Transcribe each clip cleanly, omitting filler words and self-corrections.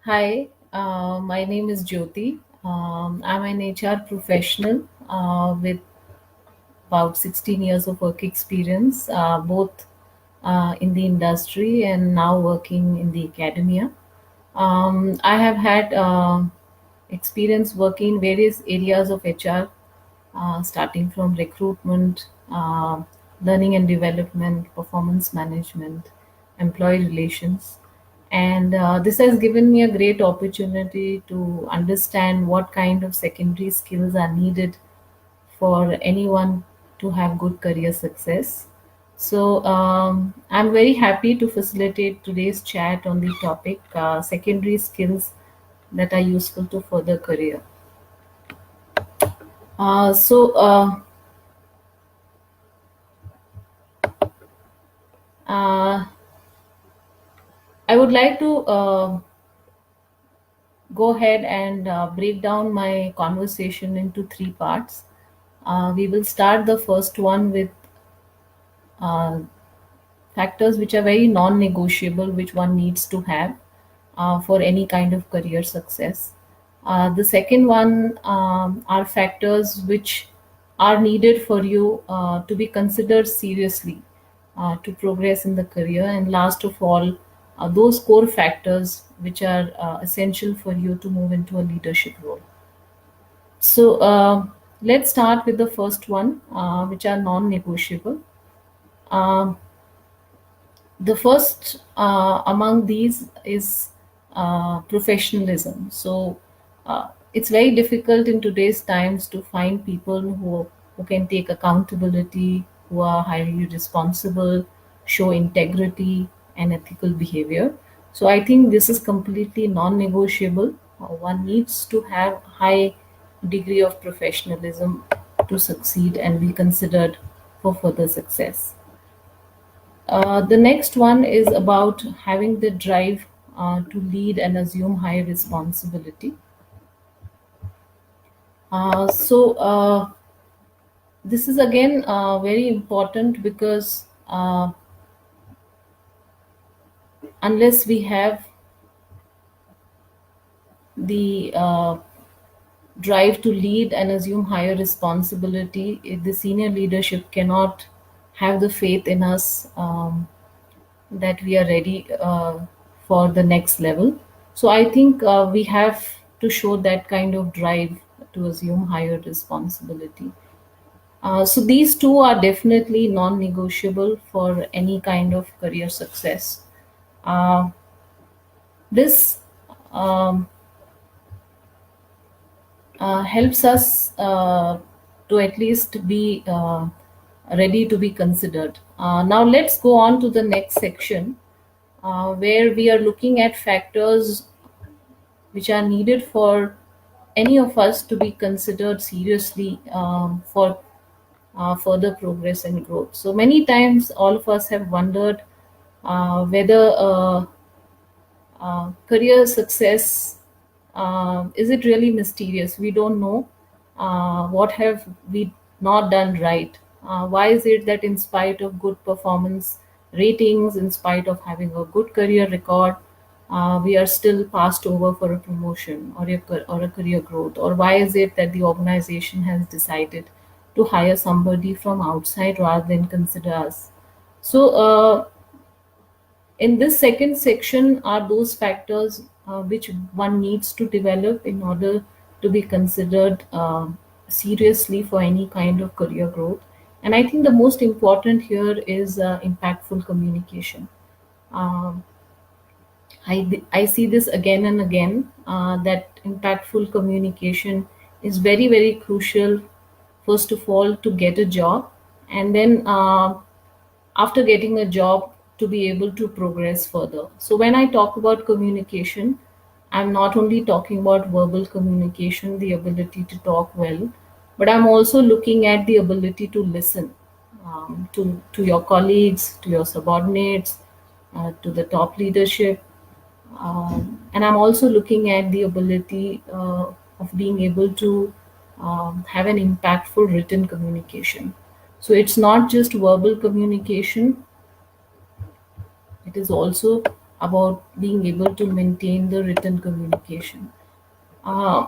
Hi, my name is Jyoti. I'm an HR professional with about 16 years of work experience, both in the industry and now working in the academia. I have had experience working in various areas of HR, starting from recruitment, learning and development, performance management, employee relations. And this has given me a great opportunity to understand what kind of secondary skills are needed for anyone to have good career success. So I'm very happy to facilitate today's chat on the topic secondary skills that are useful to further career. Uh, so uh, uh, I would like to go ahead and break down my conversation into three parts. We will start the first one with uh, factors which are very non negotiable, which one needs to have for any kind of career success. The second one are factors which are needed for you to be considered seriously to progress in the career. And last of all, those core factors which are essential for you to move into a leadership role. So let's start with the first one, which are non negotiable. Um, the first among these is professionalism. So it's very difficult in today's times to find people who can take accountability, who are highly responsible, show integrity and ethical behavior. So I think this is completely non-negotiable. One needs to have high degree of professionalism to succeed and be considered for further success. The next one is about having the drive to lead and assume high responsibility. This is again very important because unless we have the drive to lead and assume higher responsibility, the senior leadership cannot have the faith in us that we are ready for the next level. So I think we have to show that kind of drive to assume higher responsibility. So these two are definitely non-negotiable for any kind of career success. Uh, this um, helps us to at least be ready to be considered. Now let's go on to the next section where we are looking at factors which are needed for any of us to be considered seriously for further progress and growth. So many times, all of us have wondered whether career success is it really mysterious? We don't know what have we not done right. Why is it that in spite of good performance ratings, in spite of having a good career record, we are still passed over for a promotion or a career growth? Or why is it that the organization has decided to hire somebody from outside rather than consider us? So in this second section are those factors which one needs to develop in order to be considered seriously for any kind of career growth. And I think the most important here is impactful communication. Um, I see this again and again that impactful communication is very, very crucial, first of all, to get a job, and then after getting a job to be able to progress further. So when I talk about communication, I'm not only talking about verbal communication, the ability to talk well, but I'm also looking at the ability to listen to your colleagues, to your subordinates, to the top leadership. And I'm also looking at the ability of being able to have an impactful written communication. So it's not just verbal communication, it is also about being able to maintain the written communication. Uh,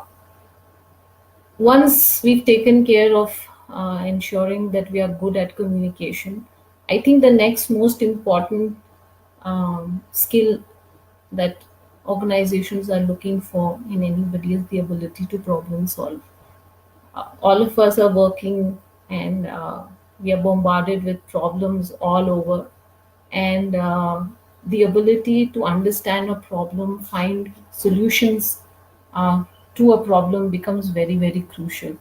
Once we've taken care of ensuring that we are good at communication, I think the next most important skill that organizations are looking for in anybody is the ability to problem solve. All of us are working, and we are bombarded with problems all over, and the ability to understand a problem, find solutions uh, to a problem becomes very, very crucial.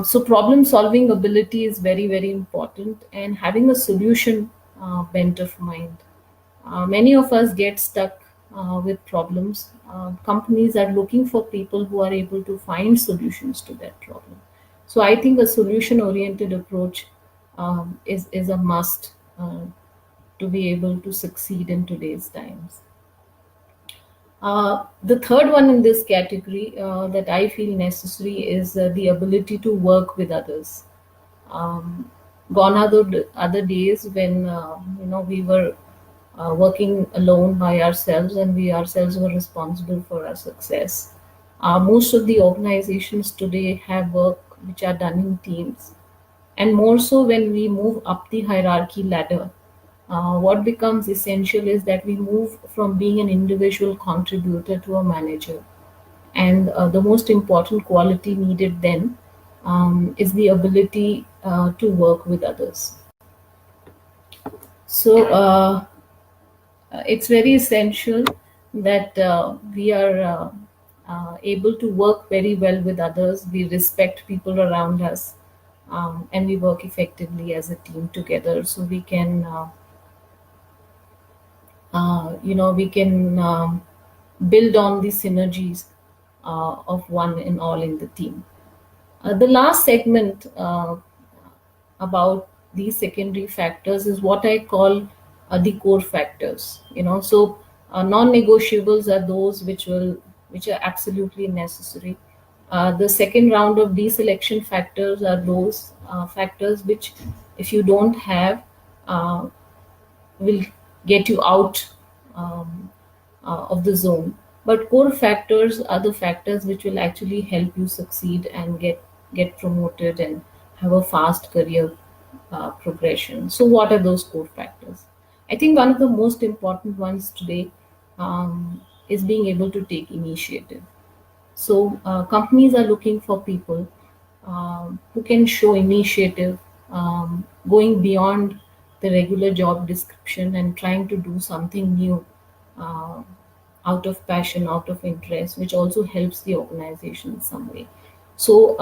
So problem solving ability is very, very important, and having a solution bent of mind. Many of us get stuck with problems. Companies are looking for people who are able to find solutions to that problem. So I think a solution oriented approach is a must to be able to succeed in today's times. The third one in this category that I feel necessary is the ability to work with others. Um, Gone are the other days when we were working alone by ourselves, and we ourselves were responsible for our success. Most of the organizations today have work which are done in teams, and more so when we move up the hierarchy ladder. What becomes essential is that we move from being an individual contributor to a manager. And the most important quality needed then is the ability to work with others. So it's very essential that we are able to work very well with others, we respect people around us, and we work effectively as a team together, so we can we can build on the synergies of one and all in the team. The last segment about these secondary factors is what I call the core factors. So non-negotiables are those which are absolutely necessary. The second round of deselection factors are those factors which, if you don't have, uh, will get you out of the zone. But core factors are the factors which will actually help you succeed and get promoted and have a fast career progression. So, what are those core factors? I think one of the most important ones today is being able to take initiative. So companies are looking for people who can show initiative, going beyond the regular job description and trying to do something new uh, out of passion, out of interest, which also helps the organization in some way. So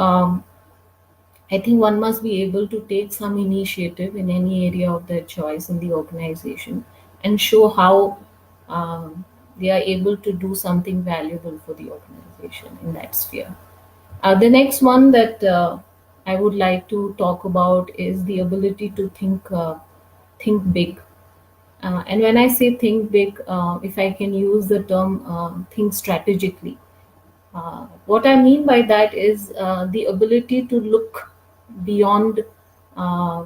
I think one must be able to take some initiative in any area of their choice in the organization and show how they are able to do something valuable for the organization in that sphere. The next one that I would like to talk about is the ability to think big. And when I say think big, if I can use the term think strategically, what I mean by that is the ability to look beyond uh,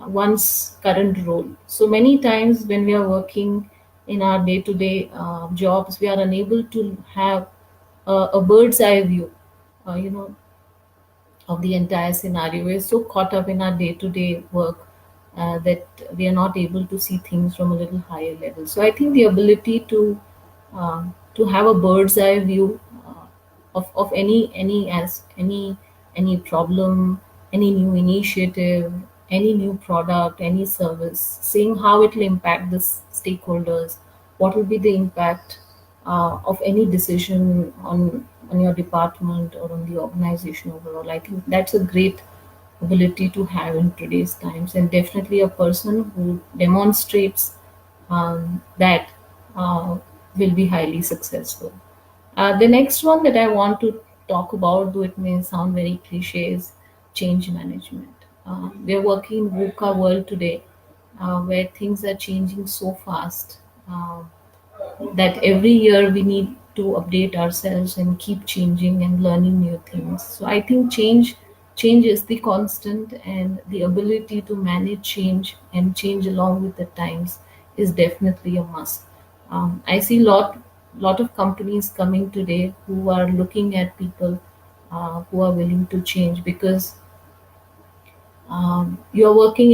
one's current role. So many times when we are working in our day to day jobs, we are unable to have a bird's eye view, uh, you know, of the entire scenario. We're so caught up in our day to day work that we are not able to see things from a little higher level. So I think the ability to have a bird's eye view of any problem, any new initiative, any new product, any service, seeing how it will impact the stakeholders, what will be the impact of any decision on your department or on the organization overall. I think that's a great ability to have in today's times, and definitely a person who demonstrates that will be highly successful. The next one that I want to talk about, though it may sound very cliche, is change management. We are working in VUCA world today, where things are changing so fast that every year we need to update ourselves and keep changing and learning new things. So I think change is the constant, and the ability to manage change and change along with the times is definitely a must. I see lot of companies coming today who are looking at people who are willing to change, because you're working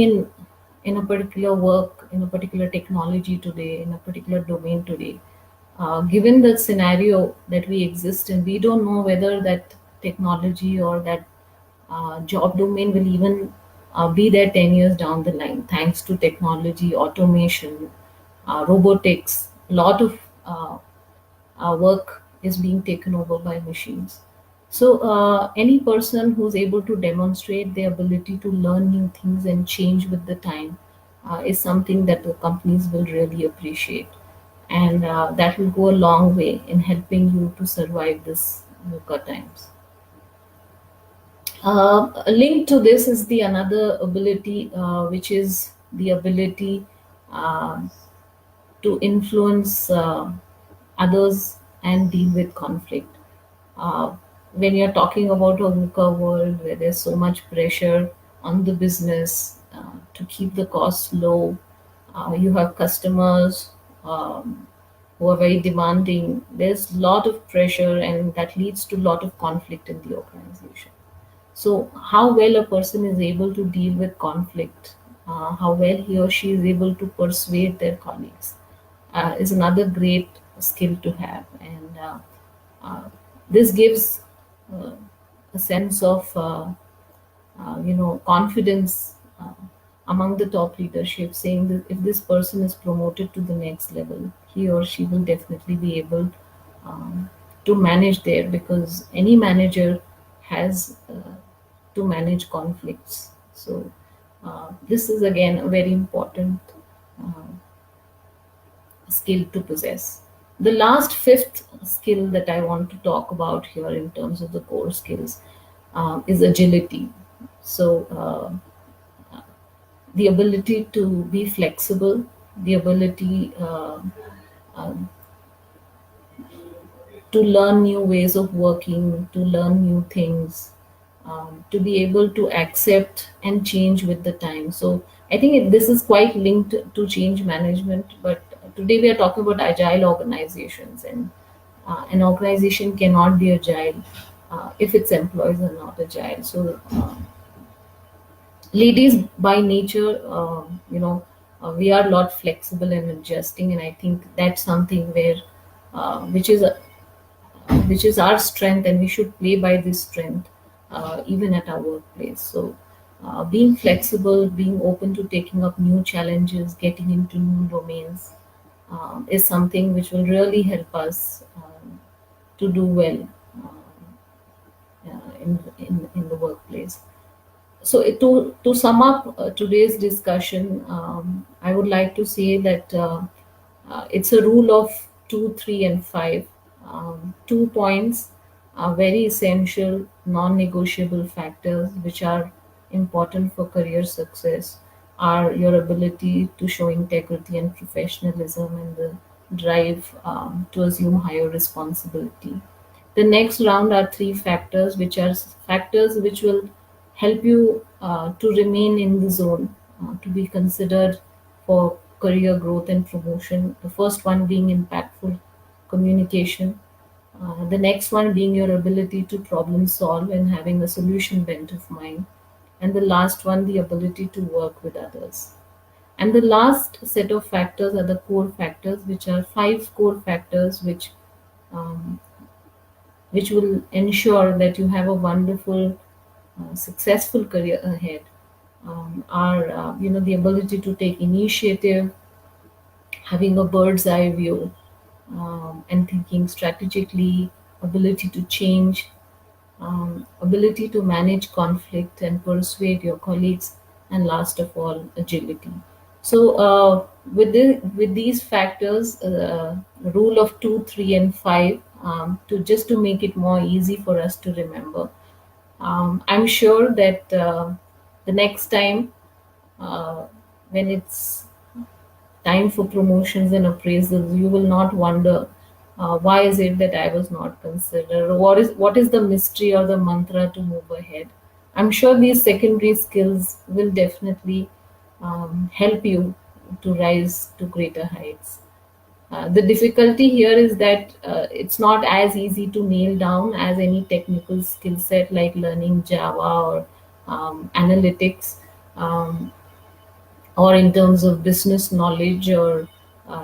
in a particular work, in a particular technology today, in a particular domain today. Given the scenario that we exist in, we don't know whether that technology or that job domain will even be there 10 years down the line, thanks to technology, automation, robotics. A lot of our work is being taken over by machines. So, any person who's able to demonstrate the ability to learn new things and change with the time is something that the companies will really appreciate. And that will go a long way in helping you to survive this VUCA times. Linked to this is the another ability, which is the ability uh, to influence others and deal with conflict. When you're talking about a VUCA world where there's so much pressure on the business to keep the costs low, you have customers who are very demanding. There's a lot of pressure, and that leads to a lot of conflict in the organization. So, how well a person is able to deal with conflict, how well he or she is able to persuade their colleagues, is another great skill to have. And uh, this gives uh, a sense of confidence among the top leadership, saying that if this person is promoted to the next level, he or she will definitely be able um, to manage there, because any manager has to manage conflicts. So this is again a very important uh, skill to possess. The last fifth skill that I want to talk about here in terms of the core skills is agility. So, the ability to be flexible, the ability um, to learn new ways of working, to learn new things, to be able to accept and change with the time. So I think this is quite linked to change management. But today we are talking about agile organizations, and an organization cannot be agile if its employees are not agile. So ladies by nature, we are a lot flexible and adjusting, and I think that's something where which is our strength, and we should play by this strength even at our workplace. So, being flexible, being open to taking up new challenges, getting into new domains is something which will really help us to do well in the workplace. So, to sum up today's discussion, I would like to say that it's a rule of 2, 3, and 5. 2 points are very essential, non negotiable factors which are important for career success are your ability to show integrity and professionalism, and the drive to assume higher responsibility. The next round are three factors, which are factors which will help you to remain in the zone, to be considered for career growth and promotion. The first one being impactful communication, the next one being your ability to problem solve and having a solution bent of mind, and the last one, the ability to work with others. And the last set of factors are the core factors, which are five core factors um, which will ensure that you have a wonderful, successful career ahead. Are the ability to take initiative, having a bird's eye view, and thinking strategically, ability to change, ability to manage conflict and persuade your colleagues, and last of all, agility. So, with these factors, rule of 2, 3, and 5, to make it more easy for us to remember. I'm sure that the next time when it's time for promotions and appraisals, you will not wonder why is it that I was not considered, or what is the mystery or the mantra to move ahead. I'm sure these secondary skills will definitely help you to rise to greater heights. The difficulty here is that it's not as easy to nail down as any technical skill set like learning Java or analytics, um, or in terms of business knowledge, or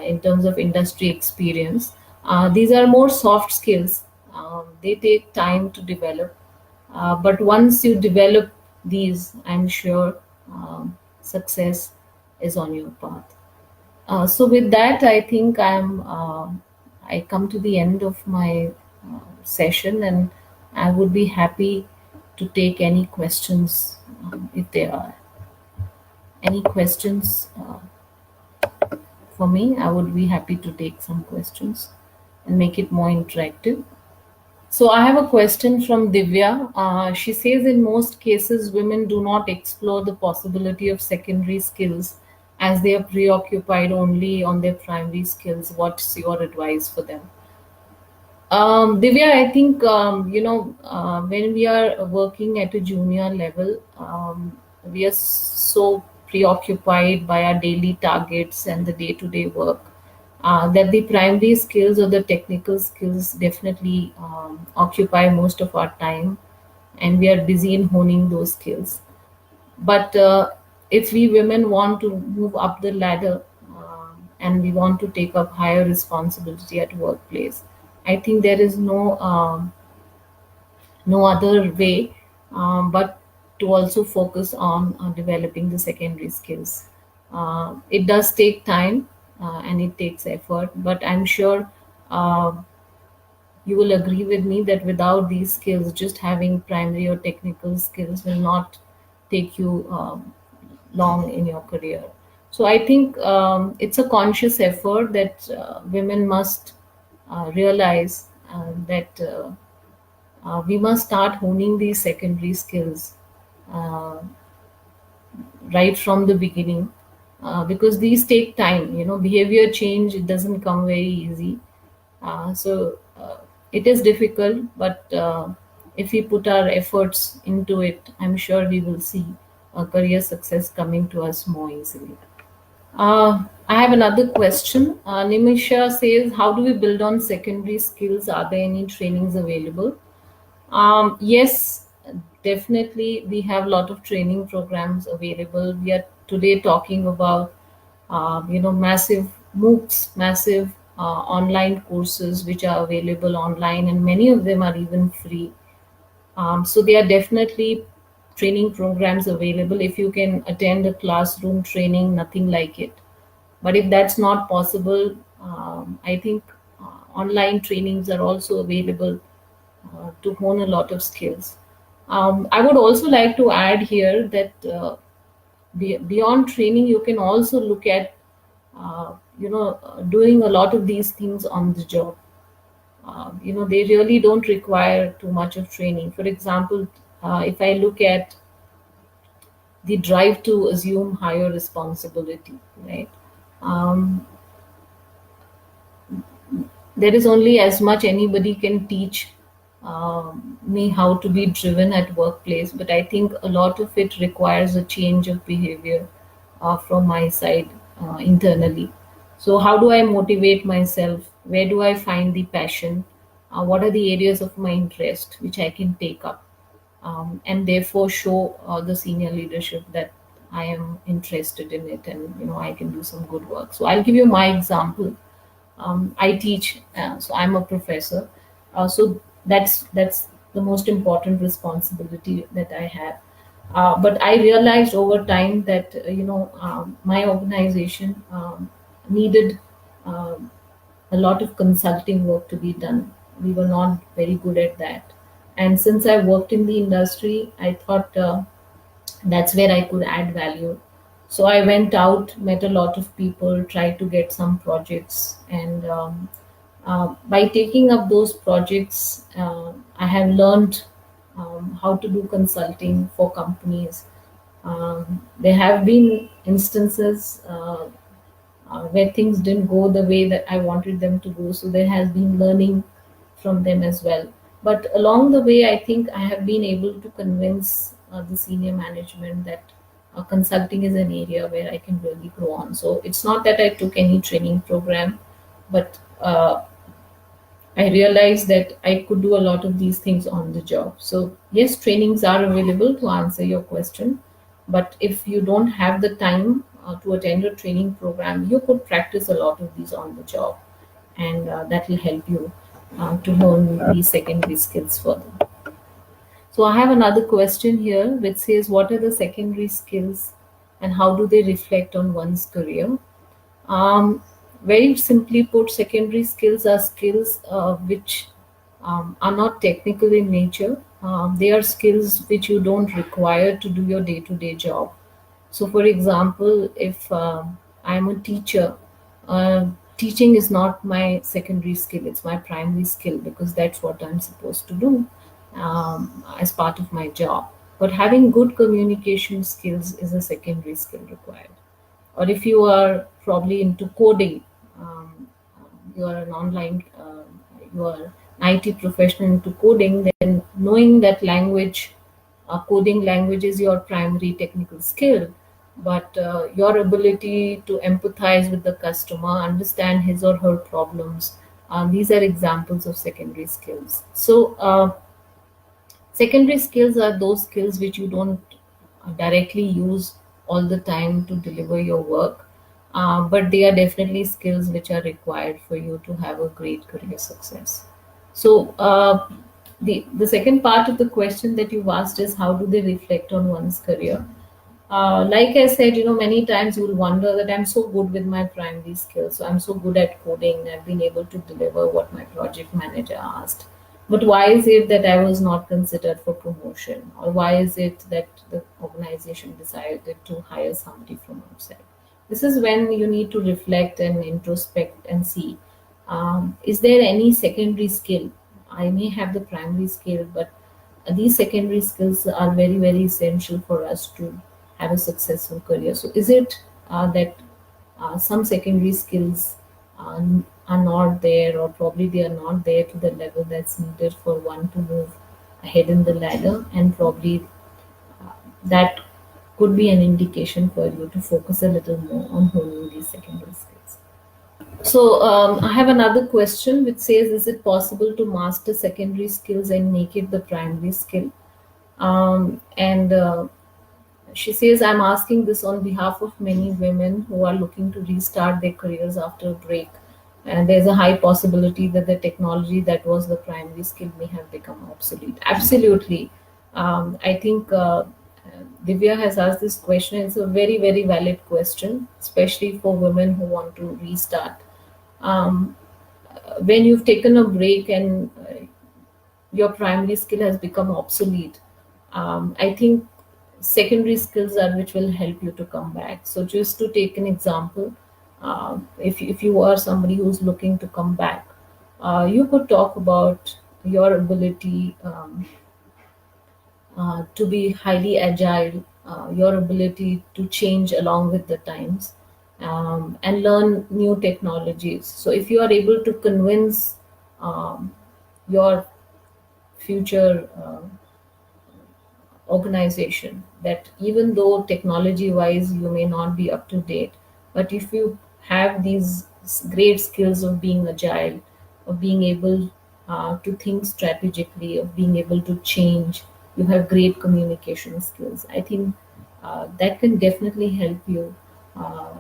in terms of industry experience. These are more soft skills. They take time to develop. But once you develop these, I'm sure success is on your path. So with that, I think I come to the end of my session, and I would be happy to take any questions if there are any questions for me. I would be happy to take some questions and make it more interactive. So I have a question from Divya. She says, in most cases, women do not explore the possibility of secondary skills as they are preoccupied only on their primary skills. What's your advice for them? Divya, I think when we are working at a junior level, we are so preoccupied by our daily targets and the day-to-day work that the primary skills or the technical skills definitely occupy most of our time, and we are busy in honing those skills. But if we women want to move up the ladder, and we want to take up higher responsibility at workplace, I think there is no other way but to also focus on developing the secondary skills. It does take time and it takes effort, but I'm sure uh, you will agree with me that without these skills, just having primary or technical skills will not take you long in your career. So I think it's a conscious effort that women must realize that we must start honing these secondary skills uh, right from the beginning, because these take time. Behavior change, it doesn't come very easy. So it is difficult, but if we put our efforts into it, I'm sure we will see career success coming to us more easily. I have another question. Nimisha says, how do we build on secondary skills? Are there any trainings available? Yes, definitely. We have a lot of training programs available. We are today talking about, massive MOOCs, massive online courses which are available online, and many of them are even free. So there are definitely training programs available. If you can attend a classroom training, nothing like it. But if that's not possible, I think online trainings are also available to hone a lot of skills. I would also like to add here that beyond training, you can also look at, doing a lot of these things on the job. They really don't require too much of training. For example, if I look at the drive to assume higher responsibility, right? Um, there is only as much anybody can teach me how to be driven at workplace, but I think a lot of it requires a change of behavior from my side internally. So how do I motivate myself? Where do I find the passion? What are the areas of my interest which I can take up, and therefore show the senior leadership that I am interested in it, and I can do some good work. So I'll give you my example. I teach, so I'm a professor. So that's the most important responsibility that I have. But I realized over time that my organization needed um, a lot of consulting work to be done. We were not very good at that, and since I worked in the industry, I thought that's where I could add value. So I went out, met a lot of people, tried to get some projects, and by taking up those projects, I have learned how to do consulting for companies. There have been instances where things didn't go the way that I wanted them to go. So there has been learning from them as well. But along the way, I think I have been able to convince the senior management that consulting is an area where I can really grow on. So it's not that I took any training program, but I realized that I could do a lot of these things on the job. So, yes, trainings are available to answer your question. But if you don't have the time to attend a training program, you could practice a lot of these on the job. And that will help you to hone these secondary skills further. So, I have another question here which says, what are the secondary skills and how do they reflect on one's career? Um, Very simply put, secondary skills are skills which are not technical in nature. They are skills which you don't require to do your day to day job. So, for example, if I'm a teacher, uh, teaching is not my secondary skill, it's my primary skill because that's what I'm supposed to do as part of my job. But having good communication skills is a secondary skill required. Or if you are probably into coding, you are an online, you are an IT professional into coding, then knowing that language, coding language is your primary technical skill, but your ability to empathize with the customer, understand his or her problems, these are examples of secondary skills. So, secondary skills are those skills which you don't directly use all the time to deliver your work, but they are definitely skills which are required for you to have a great career success. So, the second part of the question that you've asked is how do they reflect on one's career? Like I said, many times you will wonder that I'm so good with my primary skills. So I'm so good at coding. I've been able to deliver what my project manager asked. But why is it that I was not considered for promotion? Or why is it that the organization decided to hire somebody from outside? This is when you need to reflect and introspect and see, is there any secondary skill? I may have the primary skill, but these secondary skills are very, very essential for us to have a successful career. So, is it that some secondary skills are not there, or probably they are not there to the level that's needed for one to move ahead in the ladder, and probably that could be an indication for you to focus a little more on honing these secondary skills. So, I have another question which says, is it possible to master secondary skills and make it the primary skill? And She says, I'm asking this on behalf of many women who are looking to restart their careers after a break. And there's a high possibility that the technology that was the primary skill may have become obsolete. Absolutely. I think Divya has asked this question. It's a very, very valid question, especially for women who want to restart. Um, when you've taken a break and your primary skill has become obsolete, I think secondary skills are which will help you to come back. So just to take an example, if you are somebody who's looking to come back, you could talk about your ability to be highly agile, your ability to change along with the times, and learn new technologies. So if you are able to convince your future organization that even though technology wise you may not be up to date, but if you have these great skills of being agile, of being able to think strategically, of being able to change, you have great communication skills, I think that can definitely help you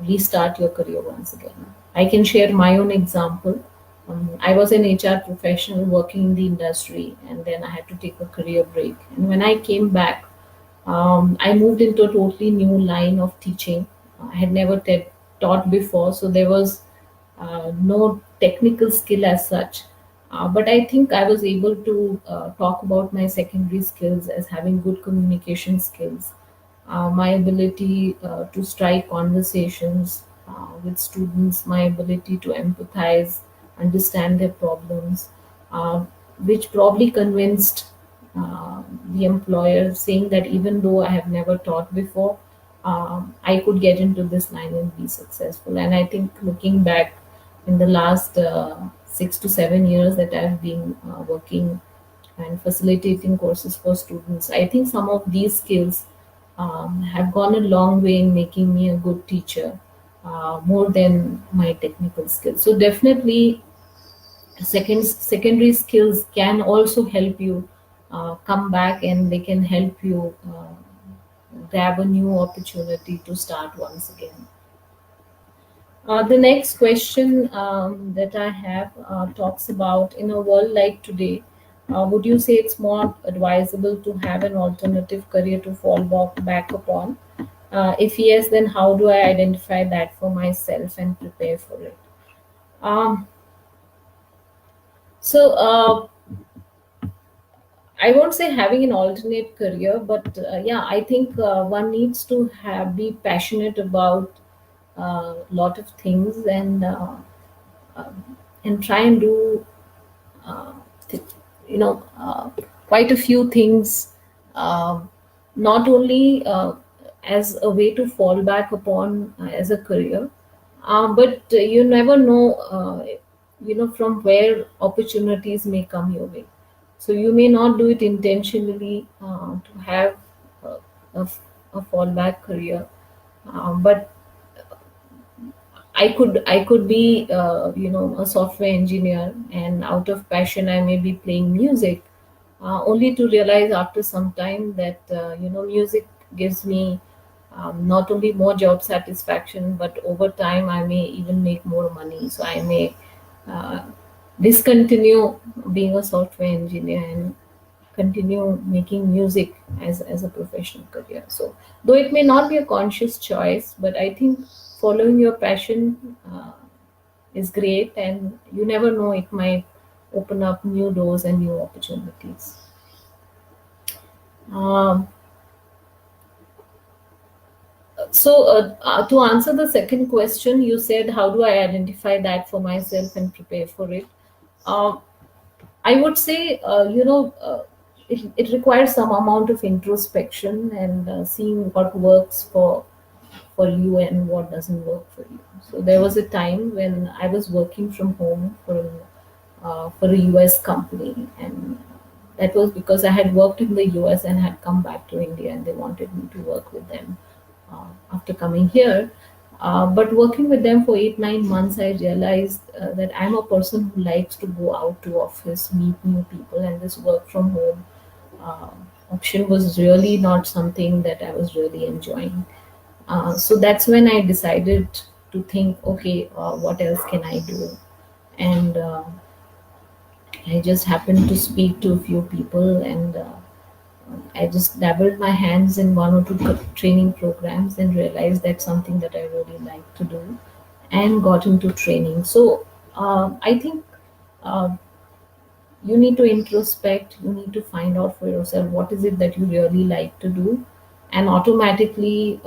restart your career once again. I can share my own example. I was an HR professional working in the industry, and then I had to take a career break. And when I came back, I moved into a totally new line of teaching. I had never taught before, so there was no technical skill as such. But I think I was able to talk about my secondary skills as having good communication skills, my ability to strike conversations with students, my ability to empathize, understand their problems, uh, which probably convinced the employer, saying that even though I have never taught before, I could get into this line and be successful. And I think looking back in the last 6 to 7 years that I've been working and facilitating courses for students, I think some of these skills have gone a long way in making me a good teacher, more than my technical skills. So definitely, secondary skills can also help you come back, and they can help you grab a new opportunity to start once again. The next question that I have talks about, in a world like today, would you say it's more advisable to have an alternative career to fall back upon? If yes, then how do I identify that for myself and prepare for it? Um, so, I won't say having an alternate career, but yeah, I think one needs to be passionate about a lot of things, and try and do uh, th- you know quite a few things, um not only as a way to fall back upon as a career, but you never know, from where opportunities may come your way. So you may not do it intentionally to have uh, a, a fallback career, but I could be a software engineer, and out of passion I may be playing music, only to realize after some time that music gives me not only more job satisfaction, but over time I may even make more money. So I may uh, discontinue being a software engineer and continue making music as a professional career. So, though it may not be a conscious choice, but I think following your passion is great, and you never know, it might open up new doors and new opportunities. Um, to answer the second question, you said, how do I identify that for myself and prepare for it? Um, I would say, it requires some amount of introspection, and seeing what works for you and what doesn't work for you. So there was a time when I was working from home for a US company, and that was because I had worked in the US and had come back to India, and they wanted me to work with them after coming here. But working with them for 8 9 months, I realized that I'm a person who likes to go out to office, meet new people, and this work from home uh, option was really not something that I was really enjoying. So that's when I decided to think, okay, what else can I do? And I just happened to speak to a few people, and I just dabbled my hands in one or two training programs and realized that's something that I really like to do, and got into training. So I think uh, you need to introspect, you need to find out for yourself what is it that you really like to do, and automatically,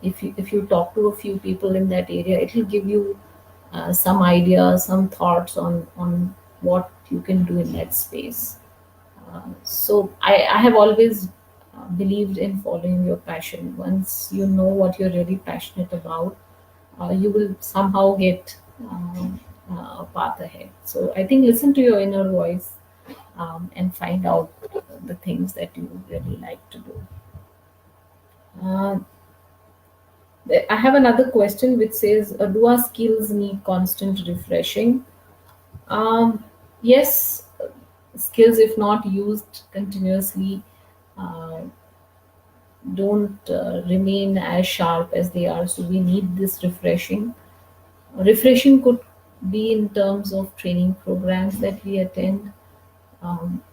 if you talk to a few people in that area, it will give you some ideas, some thoughts on what you can do in that space. So I have always believed in following your passion. Once you know what you're really passionate about, you will somehow get a path ahead. So I think listen to your inner voice, and find out the things that you really like to do. Uh, I have another question which says, do our skills need constant refreshing? Um, yes, skills, if not used continuously, uh, don't remain as sharp as they are. So we need this refreshing. Refreshing could be in terms of training programs that we attend.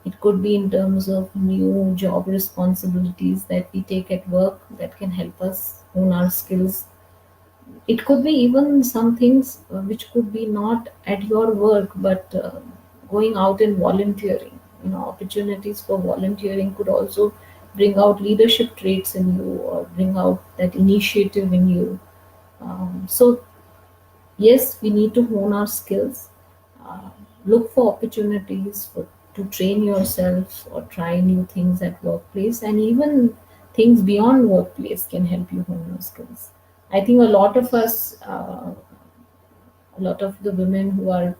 It could be in terms of new job responsibilities that we take at work that can help us hone our skills. It could be even some things which could be not at your work, but going out and volunteering. Opportunities for volunteering could also bring out leadership traits in you, or bring out that initiative in you. So yes, we need to hone our skills, uh, look for opportunities to train yourself or try new things at workplace, and even things beyond workplace can help you hone your skills. I think a lot of the women who are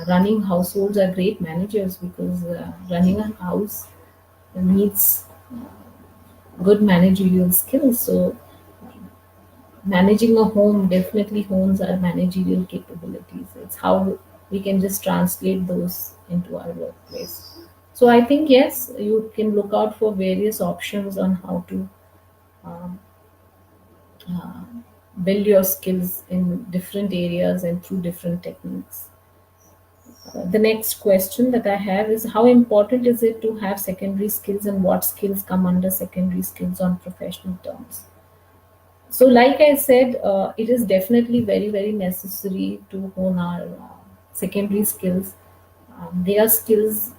running households are great managers, because running a house needs good managerial skills. So managing a home definitely hones our managerial capabilities. It's how we can just translate those into our workplace. So I think yes, you can look out for various options on how to um, uh, build your skills in different areas and through different techniques. The next question that I have is, how important is it to have secondary skills, and what skills come under secondary skills on professional terms? So, like I said, it is definitely very, very necessary to hone our secondary skills. They are skills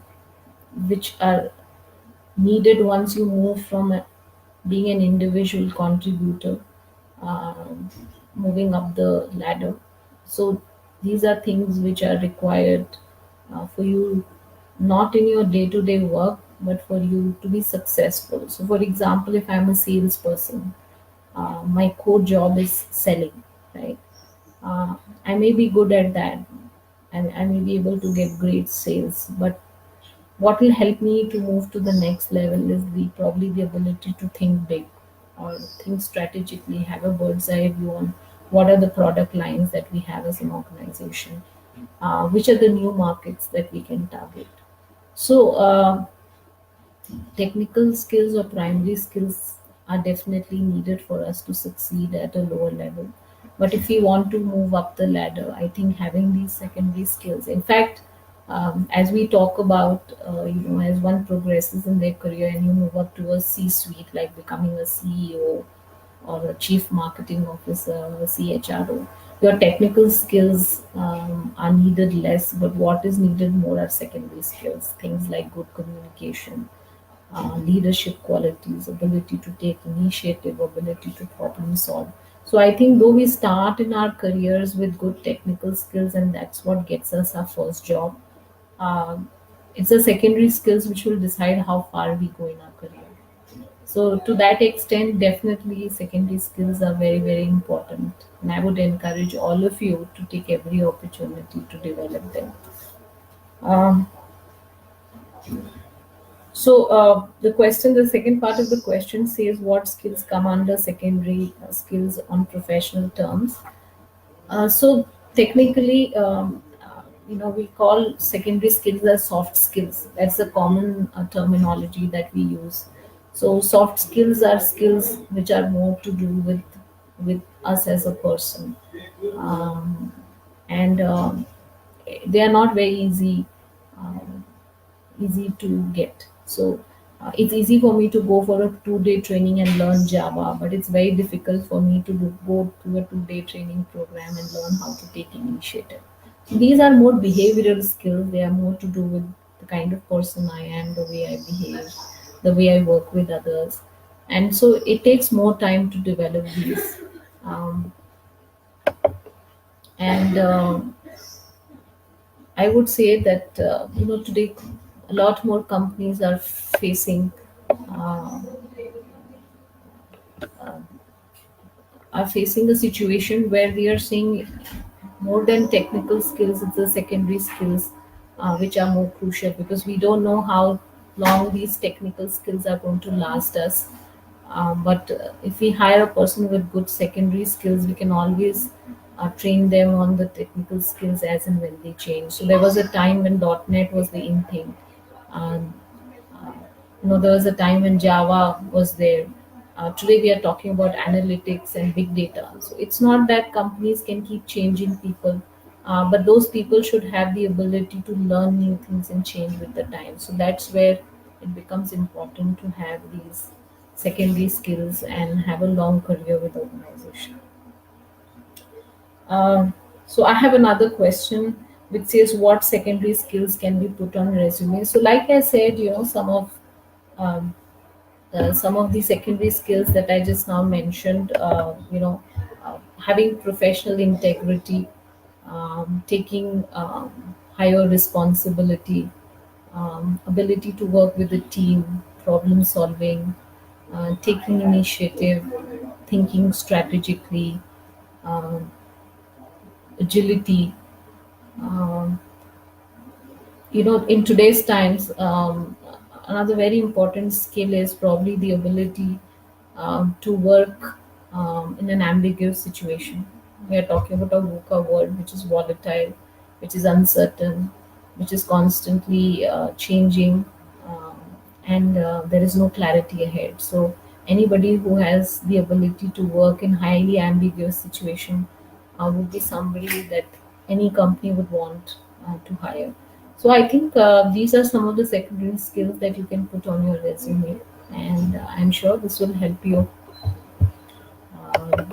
which are needed once you move from being an individual contributor, um, moving up the ladder. So, these are things which are required for you, not in your day to day work, but for you to be successful. So, for example, if I'm a salesperson, my core job is selling, right? Uh, I may be good at that and I may be able to get great sales, but what will help me to move to the next level is probably the ability to think big or think strategically, have a bird's eye view on what are the product lines that we have as an organization, which are the new markets that we can target. So, technical skills or primary skills are definitely needed for us to succeed at a lower level. But if we want to move up the ladder, I think having these secondary skills, in fact, as we talk about, as one progresses in their career and you move up to a C suite, like becoming a CEO or a chief marketing officer or a CHRO, your technical skills are needed less, but what is needed more are secondary skills, things like good communication, leadership qualities, ability to take initiative, ability to problem solve. So I think though we start in our careers with good technical skills and that's what gets us our first job, um, it's the secondary skills which will decide how far we go in our career. So to that extent, definitely secondary skills are very, very important. And I would encourage all of you to take every opportunity to develop them. Um, the second part of the question says, what skills come under secondary skills on professional terms? So technically, we call secondary skills as soft skills. That's a common terminology that we use. So soft skills are skills which are more to do with us as a person, um, and they are not very easy to get. So it's easy for me to go for a 2 day training and learn Java, but it's very difficult for me to go to a 2 day training program and learn how to take initiative. So these are more behavioral skills. They are more to do with the kind of person I am, the way I behave, the way I work with others. And so it takes more time to develop these. Um, and I would say that today a lot more companies uh, are facing a situation where they are seeing more than technical skills, it's the secondary skills which are more crucial, because we don't know how long these technical skills are going to last us. But if we hire a person with good secondary skills, we can always train them on the technical skills as and when they change. So there was a time when .NET was the in thing. Um, uh, there was a time when Java was there. Today we are talking about analytics and big data. So it's not that companies can keep changing people, but those people should have the ability to learn new things and change with the time. So that's where it becomes important to have these secondary skills and have a long career with organization. Um, so I have another question which says, what secondary skills can be put on resume? So like I said, um, some of the secondary skills that I just now mentioned, having professional integrity, taking higher responsibility, ability to work with a team, problem solving, taking initiative, thinking strategically, um, agility. Um, in today's times, another very important skill is probably the ability to work in an ambiguous situation. We are talking about a VUCA world, which is volatile, which is uncertain, which is constantly changing, um, and there is no clarity ahead. So anybody who has the ability to work in highly ambiguous situation would be somebody that any company would want to hire. So I think these are some of the secondary skills that you can put on your resume, and I'm sure this will help you uh,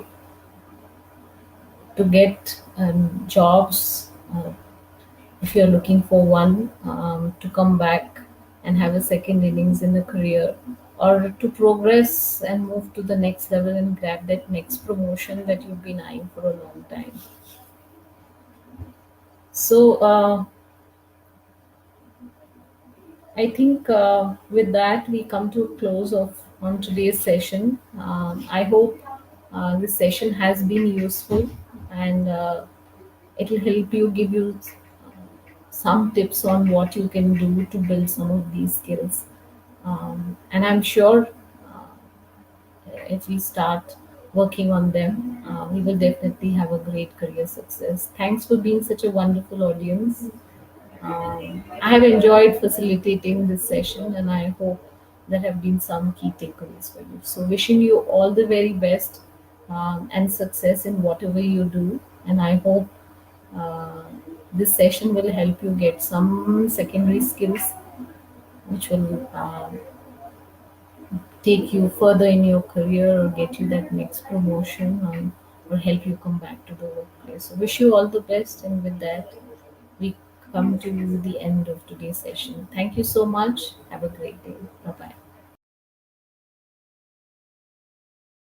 to get jobs if you're looking for one, to come back and have a second innings in a career, or to progress and move to the next level and grab that next promotion that you've been eyeing for a long time. So I think with that we come to a close of on today's session. I hope this session has been useful, and it will help you, give you some tips on what you can do to build some of these skills. And I'm sure if we start working on them, we will definitely have a great career success. Thanks for being such a wonderful audience. I have enjoyed facilitating this session, and I hope there have been some key takeaways for you. So, wishing you all the very best and success in whatever you do. And I hope uh, this session will help you get some secondary skills which will take you further in your career or get you that next promotion, or help you come back to the workplace. So, wish you all the best. And with that, we come to the end of today's session. Thank you so much. Have a great day. Bye bye.